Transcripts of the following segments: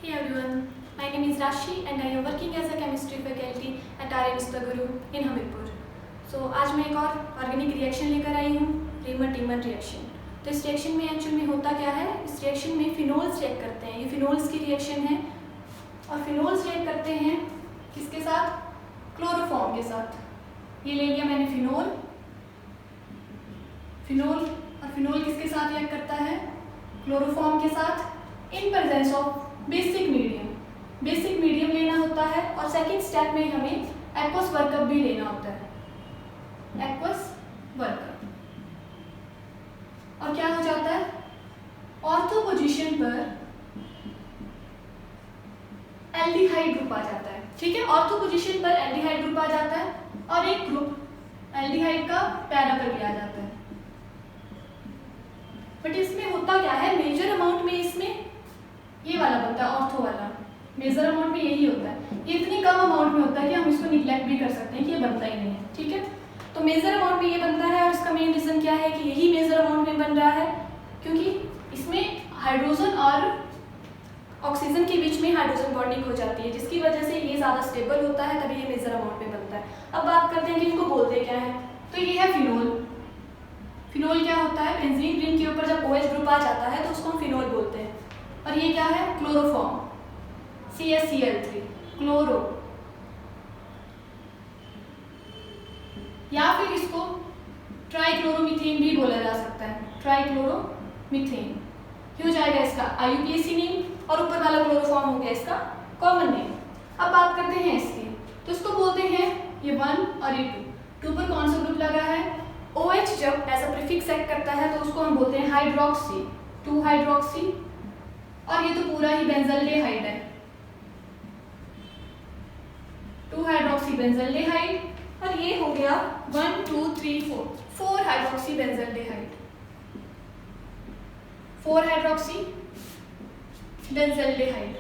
Hey everyone, my name is Rashi and I am working as a chemistry faculty at RA Mr. Guru in Hamirpur. आज मैं एक और organic reaction लेकर आई हूँ, reamer-teamer reaction. तो इस रिएक्शन में एक्चुअल में होता क्या है, इस रिएक्शन में फिनोल्स रिएक्ट करते हैं। ये फिनोल्स की रिएक्शन है और फिनोल्स रिएक्ट करते हैं किसके साथ? क्लोरोफॉर्म के साथ। ये ले लिया मैंने फिनोल और फिनोल किसके साथ रिएक्ट करता है? क्लोरोफॉर्म के साथ in presence of basic medium लेना होता है और सेकंड स्टेप में हमें एक्वस वर्कअप भी लेना होता है, एक्वस वर्कअप। और क्या हो जाता है? ऑर्थो पोजीशन पर एल्डिहाइड ग्रुप आ जाता है। ठीक है, ऑर्थो पोजीशन पर एल्डिहाइड ग्रुप आ जाता है और एक ग्रुप एल्डिहाइड का पैरा कर लिया जाता है। बट इसमें होता क्या है, मेजर अमाउंट में इसमें ये वाला बनता है, ऑर्थो वाला। मेजर अमाउंट में यही होता है। ये इतनी कम अमाउंट में होता है कि हम इसको निग्लेक्ट भी कर सकते हैं कि ये बनता ही नहीं है। ठीक है, तो मेजर अमाउंट में ये बनता है और इसका मेन रीजन क्या है कि यही मेजर अमाउंट में बन रहा है क्योंकि इसमें हाइड्रोजन और ऑक्सीजन के बीच में हाइड्रोजन बॉन्डिंग हो जाती है, जिसकी वजह से ये ज़्यादा स्टेबल होता है, तभी ये मेजर अमाउंट में बनता है। अब बात करते हैं कि इनको बोलते क्या है। तो ये है फिनोल। फिनोल क्या होता है? बेंजीन रिंग के ऊपर जब OH ग्रुप आ जाता है तो उसको हम फिनोल बोलते हैं। और ये क्या है? Chloroform, CaCl3, chloro. या फिर इसको ट्राइक्लोरोमीथेन भी बोला जा सकता है, ट्राइक्लोरोमीथेन। ये हो जाएगा इसका IUPAC नेम और ऊपर वाला क्लोरोफॉर्म हो गया इसका कॉमन नेम। अब बात करते हैं इसकी, तो इसको बोलते हैं ये 1 और ये 2 पर कौन सा ग्रुप लगा है? OH जब एज अ प्रीफिक्स एक्ट करता है तो उसको हम बोलते हैं हाइड्रोक्सी, 2 हाइड्रोक्सी। और ये तो पूरा ही बेंजल्डेहाइड है, 2 हाइड्रोक्सी बेंजल्डेहाइड। और ये हो गया 1 2 3 4 हाइड्रोक्सी बेंजल्डेहाइड, 4 हाइड्रोक्सी बेंजल्डेहाइड।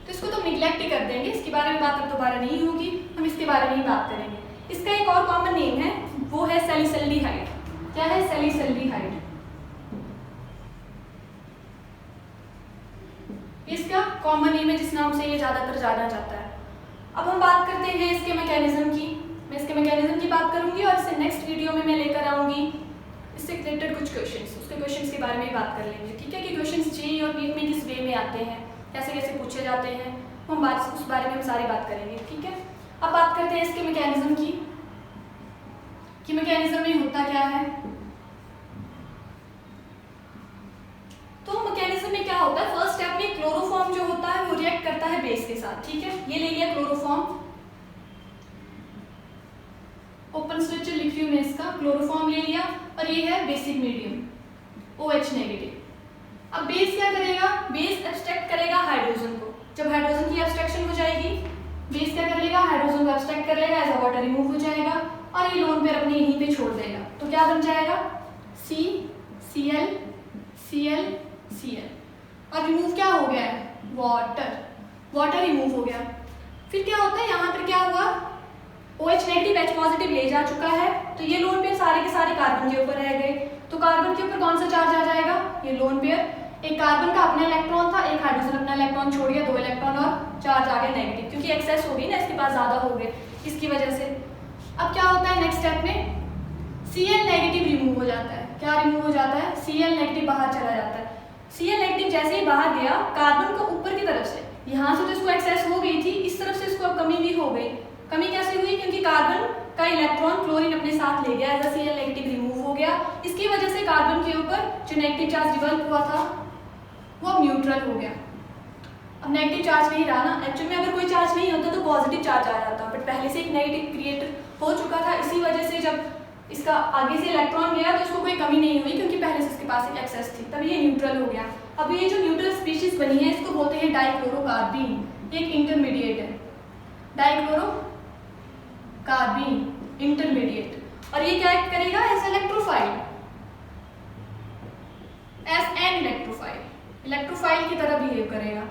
तो इसको तो निग्लेक्ट ही कर देंगे, इसके बारे में बात अब दोबारा नहीं होगी, हम इसके बारे में ही बात करेंगे। इसका एक और कॉमन नेम है, वो है सैलिसल्डिहाइड। क्या है? सैलिसल्डिहाइड। इसका कॉमन नेम है जिस नाम से ये ज्यादातर जाना जाता है। अब हम बात करते हैं इसके मैकेनिज्म की। मैं इसके मैकेनिज्म की बात करूंगी और इससे नेक्स्ट वीडियो में मैं लेकर आऊंगी इससे रिलेटेड कुछ क्वेश्चंस, उसके क्वेश्चंस के बारे में बात कर लेंगे। ठीक है, कि क्वेश्चंस जेईई और नीट में किस वे में आते हैं, कैसे कैसे पूछे जाते हैं, हम उस बारे में हम सारी बात करेंगे। ठीक है, अब बात करते हैं इसके मैकेनिज्म की कि मैकेनिज्म में होता क्या है। तो मैकेनिज्म में क्या होता है? फर्स्ट स्टेप में क्लोरोफॉर्म जो होता है वो रिएक्ट करता है बेस के साथ। ठीक है, ये ले लिया क्लोरोफॉर्म, ओपन स्ट्रक्चर लिखी हूं मैं इसका, क्लोरोफॉर्म ले लिया और ये है बेसिक मीडियम OH नेगेटिव। अब बेस क्या करेगा? बेस एब्स्ट्रैक्ट करेगा हाइड्रोजन को। जब हाइड्रोजन की एब्स्ट्रैक्शन हो जाएगी, बेस क्या कर लेगा? हाइड्रोजन को एब्स्ट्रैक्ट कर लेगा, एज अ वाटर रिमूव हो जाएगा और ये लोन पेयर अपने यहीं पे छोड़ देगा। तो क्या बन जाएगा? CCl Cl Cl। और रिमूव क्या हो गया है? वाटर रिमूव हो गया। फिर क्या होता है? यहाँ पर क्या हुआ? OH नेगेटिव H पॉजिटिव ले जा चुका है, तो ये लोन पेयर सारे के सारे कार्बन के ऊपर रह गए। तो कार्बन के ऊपर कौन सा चार्ज आ जाएगा? ये लोन पेयर। एक कार्बन का अपना इलेक्ट्रॉन था, एक हाइड्रोजन अपना इलेक्ट्रॉन छोड़ गया, 2 इलेक्ट्रॉन और चार्ज आ गया नेगेटिव, क्योंकि एक्सेस हो गई ना, इसके पास ज्यादा हो गए इसकी वजह से। अब क्या होता है नेक्स्ट स्टेप में? Cl नेगेटिव रिमूव हो जाता है। क्या रिमूव हो जाता है? Cl नेगेटिव बाहर चला जाता है। Cl नेगेटिव जैसे ही बाहर गया, कार्बन को ऊपर की तरफ से, यहाँ से तो इसको एक्सेस हो गई थी, इस तरफ से इसको अब कमी भी हो गई। कमी कैसे हुई? क्योंकि कार्बन का इलेक्ट्रॉन क्लोरीन अपने साथ ले गया, as a Cl negative remove हो गया। इसकी वजह से कार्बन के ऊपर जो नेगेटिव चार्ज डिवेलप हुआ था वो अब न्यूट्रल हो गया। अब नेगेटिव चार्ज नहीं रहा ना, एक्चुअल में अगर कोई चार्ज नहीं होता तो पॉजिटिव चार्ज आ जाता, बट पहले से एक नेगेटिव क्रिएट हो चुका था। इसी वजह से जब इसका आगे से इलेक्ट्रॉन गया तो इसको कोई कमी नहीं हुई, क्योंकि पहले से इसके पास एक एक्सेस थी, तब ये न्यूट्रल हो गया। अब ये जो न्यूट्रल स्पीशीज बनी है इसको बोलते हैं डाइक्लोरोकार्बीन, एक इंटरमीडिएट है, डाइक्लोरोकार्बीन इंटरमीडिएट। और ये क्या एक्ट करेगा? As electrophile, as an electrophile की तरह बिहेव करेगा।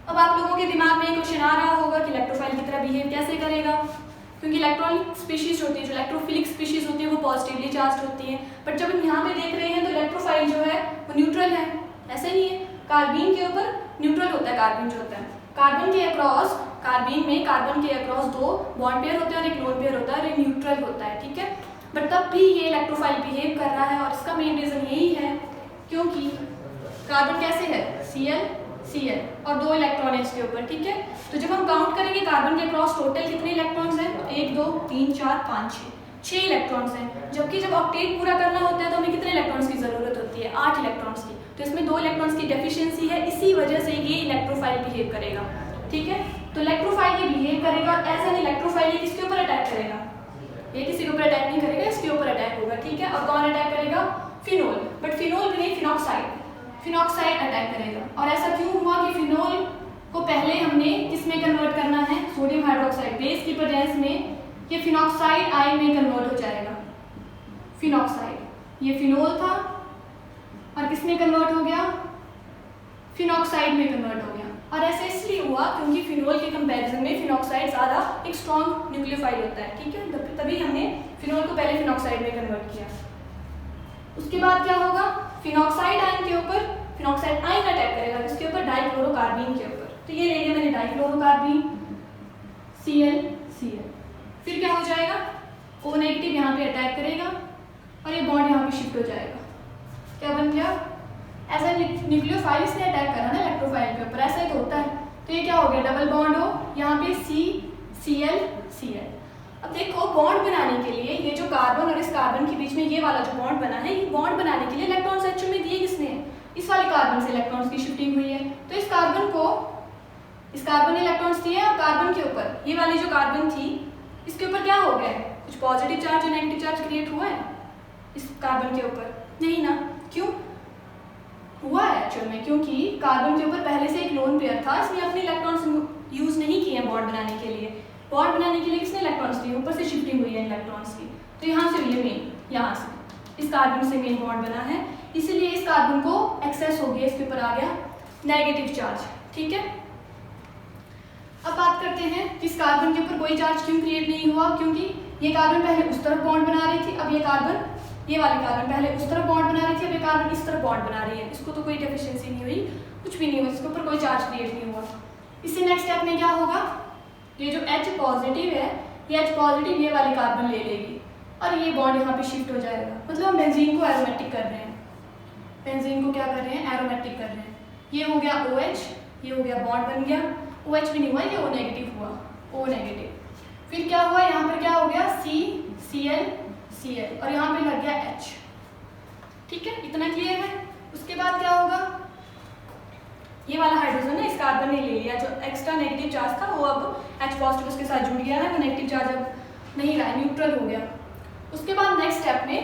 अब आप लोगों के दिमाग में क्वेश्चन आ रहा होगा कि इलेक्ट्रोफाइल की तरह बिहेव कैसे करेगा, क्योंकि इलेक्ट्रॉनिक स्पीशीज होती है, जो इलेक्ट्रोफिलिक स्पीशीज होती है वो पॉजिटिवली चार्ज होती है। बट जब हम यहाँ पे देख रहे हैं तो इलेक्ट्रोफाइल जो है वो न्यूट्रल है, ऐसे नहीं है। कार्बीन के ऊपर न्यूट्रल होता है कार्बन जो होता है। कार्बन के अक्रॉस, कार्बन में कार्बन के अक्रॉस 2 बॉन्ड पेयर होते हैं और एक लोन पेयर होता है और एक न्यूट्रल होता है, ठीक है। बट तब भी ये इलेक्ट्रोफाइल बिहेव कर रहा है और इसका मेन रीजन यही है क्योंकि कार्बन कैसे है, Cl और 2 इलेक्ट्रॉन है इसके ऊपर, ठीक है। तो जब हम काउंट करेंगे कार्बन के अक्रॉस टोटल कितने इलेक्ट्रॉन्स हैं, 1 2 3 4 5 6 इलेक्ट्रॉन्स हैं। जबकि जब ऑक्टेट पूरा करना होता है तो हमें कितने इलेक्ट्रॉन्स की जरूरत होती है, 8 इलेक्ट्रॉन्स की। तो इसमें 2 इलेक्ट्रॉन्स की डेफिशिएंसी है, इसी वजह से ये इलेक्ट्रोफाइल बिहेव करेगा, ठीक है। तो इलेक्ट्रोफाइल ये बिहेव करेगा एज एन इलेक्ट्रोफाइल, ये किसके ऊपर अटैक करेगा, ये किसी के ऊपर अटैक नहीं करेगा, इसके ऊपर अटैक होगा, ठीक है। और कौन अटैक करेगा, फिनोल, बट फिनोल भी नहीं, फिनॉक्साइड अटैक करेगा। और ऐसा क्यों हुआ कि फिनोल को पहले हमने किसमें कन्वर्ट करना है, सोडियम हाइड्रोक्साइड बेस की प्रेजेंस में ये फिनॉक्साइड आयन में कन्वर्ट हो जाएगा, फिनॉक्साइड, ये फिनोल था और किसमें कन्वर्ट हो गया, फिनॉक्साइड में कन्वर्ट हो गया। और ऐसा इसलिए हुआ क्योंकि फिनोल के कंपैरिजन में फिनॉक्साइड ज़्यादा एक स्ट्रॉन्ग न्यूक्लियोफाइल होता है, ठीक है। तभी हमने फिनोल को पहले फिनॉक्साइड में कन्वर्ट किया। उसके बाद क्या होगा, फिनॉक्साइड आयन के ऊपर फिनॉक्साइड आयन अटैक करेगा, किसके ऊपर, डाइक्लोरोकार्बीन के ऊपर। तो ये ले लिया मैंने डाइक्लोरोकार्बीन, Cl। फिर क्या हो जाएगा, O नेगेटिव यहाँ पे अटैक करेगा और ये बॉन्ड यहाँ पे शिफ्ट हो जाएगा। क्या बन गया, ऐसा न्यूक्लियोफाइल से अटैक करा ना इलेक्ट्रोफाइल के ऊपर, ऐसा ही तो होता है। तो ये क्या हो गया, डबल बॉन्ड हो, यहाँ पे Cl। अब देखो बॉन्ड बनाने के लिए ये जो कार्बन और इस कार्बन के बीच में ये वाला जो बॉन्ड बना है, ये बॉन्ड बनाने के लिए इलेक्ट्रॉन्स एक्चुअल में दिए किसने, इस वाले कार्बन से इलेक्ट्रॉन्स की शिफ्टिंग हुई है। तो इस कार्बन ने इलेक्ट्रॉन्स दिए और कार्बन के ऊपर ये वाली जो कार्बन थी इसके ऊपर क्या हो गया है, कुछ पॉजिटिव चार्ज और नेगेटिव चार्ज क्रिएट हुआ है इस कार्बन के ऊपर, नहीं ना। क्यों हुआ है एक्चुअल में, क्योंकि कार्बन के ऊपर पहले से एक लोन पेयर था, इसने अपने इलेक्ट्रॉन्स यूज नहीं किए हैं बॉन्ड बनाने के लिए। बॉन्ड बनाने के लिए किसने इलेक्ट्रॉन्स दिए, ऊपर से शिफ्टिंग हुई है इलेक्ट्रॉन्स की। तो यहाँ से हुई है मेन, यहाँ से इस कार्बन से मेन बॉन्ड बना है, इसीलिए इस कार्बन को एक्सेस हो गया, इसके ऊपर आ गया नेगेटिव चार्ज, ठीक है। अब बात करते हैं कि इस कार्बन के ऊपर कोई चार्ज क्यों क्रिएट नहीं हुआ, क्योंकि ये कार्बन पहले उस तरफ बॉन्ड बना रही थी, अब ये वाली कार्बन पहले उस तरफ बॉन्ड बना रही थी, अब ये कार्बन इस तरफ बॉन्ड बना रही है। इसको तो कोई डेफिशिएंसी नहीं हुई, कुछ भी नहीं हुआ, इसके ऊपर कोई चार्ज क्रिएट नहीं हुआ। इससे नेक्स्ट स्टेप में क्या होगा, ये जो H पॉजिटिव है, ये H पॉजिटिव ये वाली कार्बन ले लेगी और ये बॉन्ड यहाँ पे शिफ्ट हो जाएगा। मतलब हम बेंजीन को एरोमेटिक कर रहे हैं, बेंजीन को क्या कर रहे हैं, एरोमेटिक कर रहे हैं। ये हो गया OH, ये हो गया बॉन्ड बन गया, OH भी नहीं हुआ, ये O नेगेटिव हुआ, O नेगेटिव। फिर क्या हुआ, यहाँ पर क्या हो गया, Cl और यहाँ पे लग गया H, ठीक है, इतना क्लियर है। उसके बाद क्या होगा, ये वाला हाइड्रोजन है इस कार्बन ने ले लिया, जो एक्स्ट्रा नेगेटिव चार्ज था वो अब H पॉजिटिव उसके साथ जुड़ गया है, वो नेगेटिव चार्ज अब नहीं रहा, न्यूट्रल हो गया। उसके बाद नेक्स्ट स्टेप में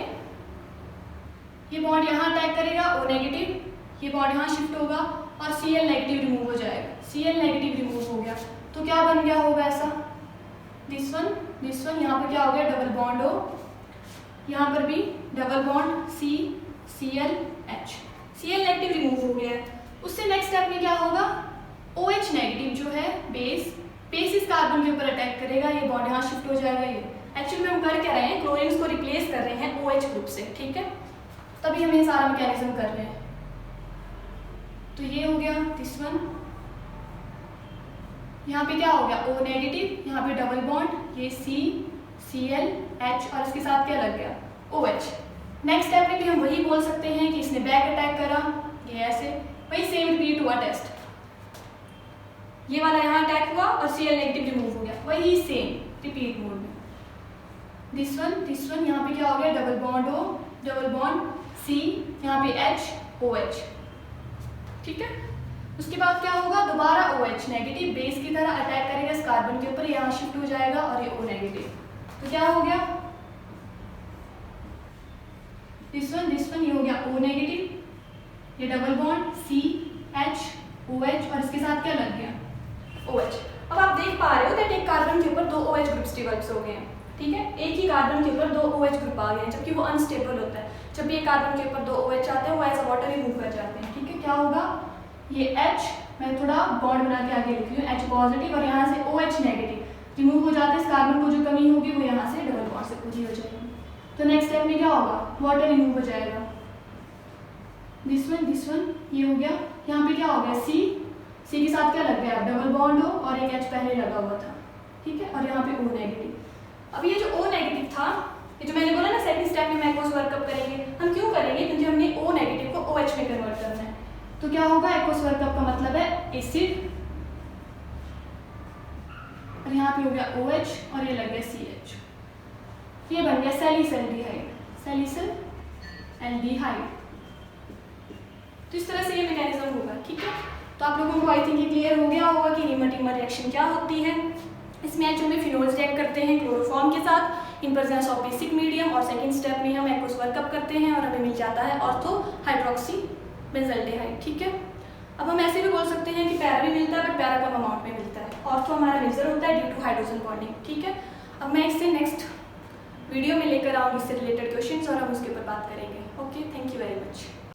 ये बॉन्ड यहाँ अटैक करेगा, O नेगेटिव, ये बॉन्ड यहाँ शिफ्ट होगा और Cl नेगेटिव रिमूव हो जाएगा, Cl नेगेटिव रिमूव हो गया। तो क्या बन गया होगा ऐसा, दिस वन, यहाँ पर क्या हो गया, डबल बॉन्ड O, यहाँ पर भी double bond Cl negative remove हो गया है। उससे नेक्स्ट स्टेप में क्या होगा, OH नेगेटिव जो है बेस इस कार्बन के ऊपर अटैक करेगा, ये बॉन्ड यहाँ शिफ्ट हो जाएगा। ये एक्चुअली में हम कर क्या रहे हैं, क्लोरीन्स को रिप्लेस कर रहे हैं OH ग्रुप से, ठीक है, तभी हम ये सारा मैकेनिज्म कर रहे हैं। तो ये हो गया दिस वन, यहाँ पे क्या हो गया, O नेगेटिव, यहाँ पे डबल बॉन्ड, ये Cl H और इसके साथ क्या लग गया, OH। नेक्स्ट स्टेप में भी हम वही बोल सकते हैं कि इसने बैक अटैक करा, ये ऐसे, वही सेम रिपीट हुआ टेस्ट, ये वाला यहाँ अटैक हुआ और Cl नेगेटिव रिमूव हो गया, वही सेम रिपीट मोड में। दिस वन, यहाँ पे क्या हो गया, double bond O, double bond C, यहाँ पे H OH, ठीक है। उसके बाद क्या होगा, दोबारा OH नेगेटिव बेस की तरह अटैक करेगा इस कार्बन के ऊपर, यहाँ शिफ्ट हो जाएगा और ये O नेगेटिव। तो क्या हो गया, दिस वन, ये हो गया O नेगेटिव, ये डबल बॉन्ड CH OH और इसके साथ क्या लग गया, OH। अब आप देख पा रहे हो दैट एक कार्बन के ऊपर 2 OH ग्रुप्स डेवलप हो गए हैं, ठीक है, एक ही कार्बन के ऊपर 2 OH ग्रुप आ गए हैं, जबकि वो अनस्टेबल होता है। जब भी एक कार्बन के ऊपर 2 OH आते हैं वो एज वाटर रिमूव कर जाते हैं, ठीक है। क्या होगा, ये H, मैं थोड़ा बॉन्ड बना के आगे लिख रही हूँ, H पॉजिटिव और यहाँ से OH नेगेटिव रिमूव हो जाते हैं, इस कार्बन को जो कमी होगी वो यहाँ से डबल बॉन्ड से पूरी हो जाएगी। तो नेक्स्ट स्टेप में क्या होगा, वाटर रिमूव हो जाएगा, दिस वन, ये हो गया, यहाँ पे क्या हो गया सी के साथ क्या लग गया, डबल बॉन्ड हो और एक H पहले लगा हुआ था, ठीक है, और यहाँ पे O नेगेटिव। अब ये जो O नेगेटिव था, ये जो मैंने बोला ना सेकंड स्टेप में एक्वस वर्कअप करेंगे, हम क्यों करेंगे, क्योंकि हमने O नेगेटिव को OH में कन्वर्ट करना है। तो क्या होगा, एक्वस वर्कअप का मतलब है एसिड, और यहाँ पे हो गया OH और ये लग गया CH, ये बन गया सैलिसल्डिहाइड, सैलिसल्डिहाइड। तो इस तरह से ये मैकेनिज्म होगा, ठीक है। तो आप लोगों को आई थिंक ये क्लियर हो गया होगा कि हीमर रिएक्शन क्या होती है। इसमें एचओ में फिनोल्स रिएक्ट करते हैं क्लोरोफॉर्म के साथ in presence of basic medium, और सेकंड स्टेप में हम एक्वस वर्कअप करते हैं और हमें मिल जाता है ऑर्थो हाइड्रोक्सी बेंजल्डिहाइड, ठीक है। अब हम ऐसे भी बोल सकते हैं कि पैरा भी मिलता है, बट पैरा कम अमाउंट में मिलता है, ऑर्थो हमारा मेजर होता है ड्यू टू हाइड्रोजन बॉन्डिंग, ठीक है। अब मैं इससे नेक्स्ट वीडियो में लेकर आऊँगी इससे रिलेटेड क्वेश्चंस और हम उसके ऊपर बात करेंगे। Okay, thank you very much.